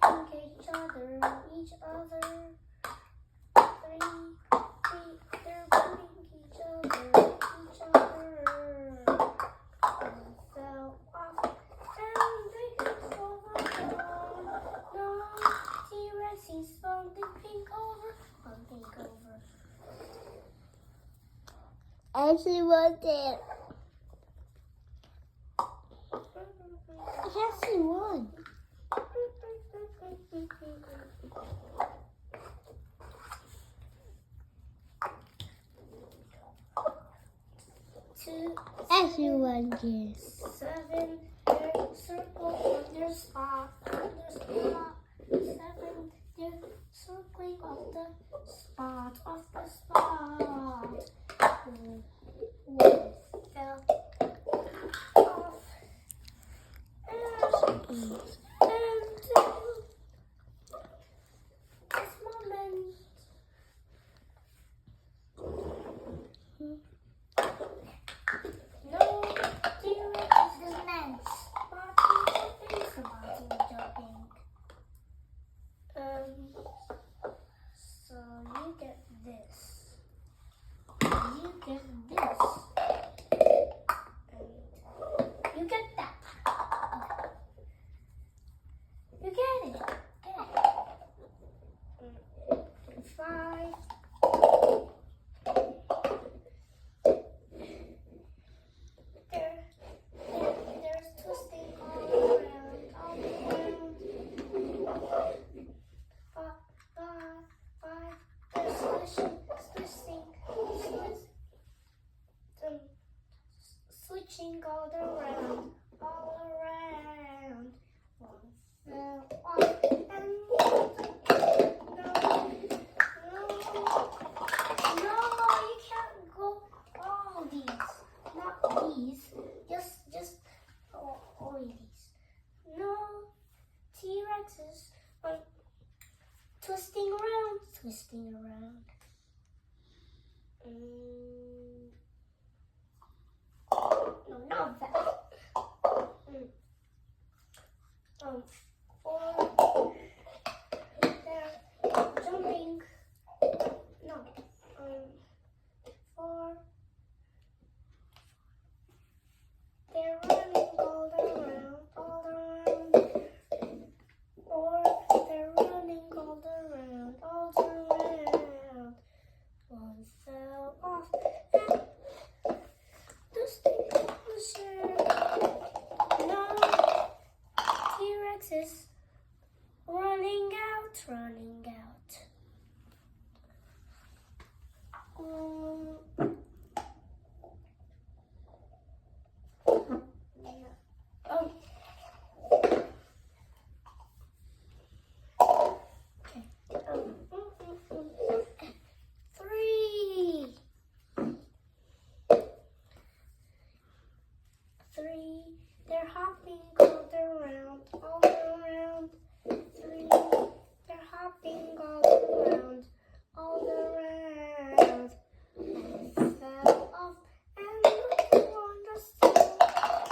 bumping each other. Three, they're bumping each other. One fell off and they could fall on. No, T-Rex is bumping over. Everyone there. Yes, he won. Everyone yes. 7, they're circling on their spot. 7, they're circling on the spot. One fell off. And this moment. No, T-Rex is the man. Thinks about jumping. So you get this. You get this. And you get that. You get it. Get it. 5. There's twisting all around. 5. There's switching all around. One fell off and no, you can't go all these. Not these. Just only these. No, T-Rexes are twisting around. No, not that. 4, they're jumping. No, 4, they're running all around. 4, they're running all around. One fell off and twisting closer. No, T-Rex is running out. Okay. 3, they're hopping all around. 3, they're hopping all around. One fell off and look on the stone.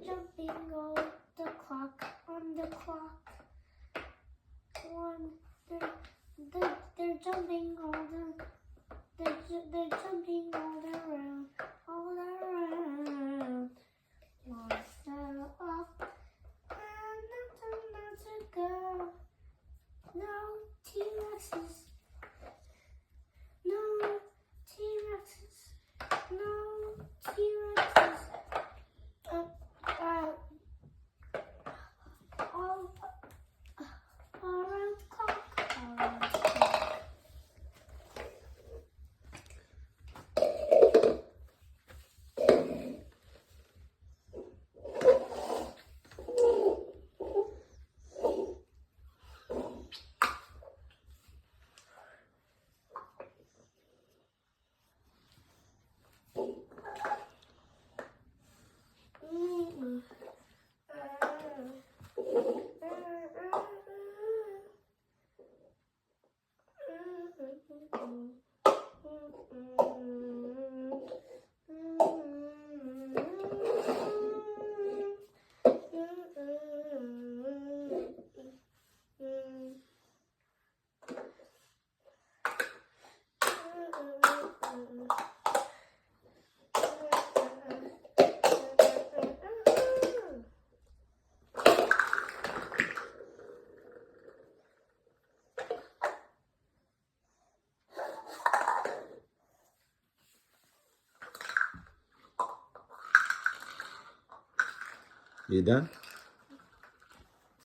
jumping all the clock on the clock. One, they're jumping they're jumping all around. One step up and not to go. No T-Rexes. No T-Rexes. No T-Rexes. All around the clock. All around the clock. You done?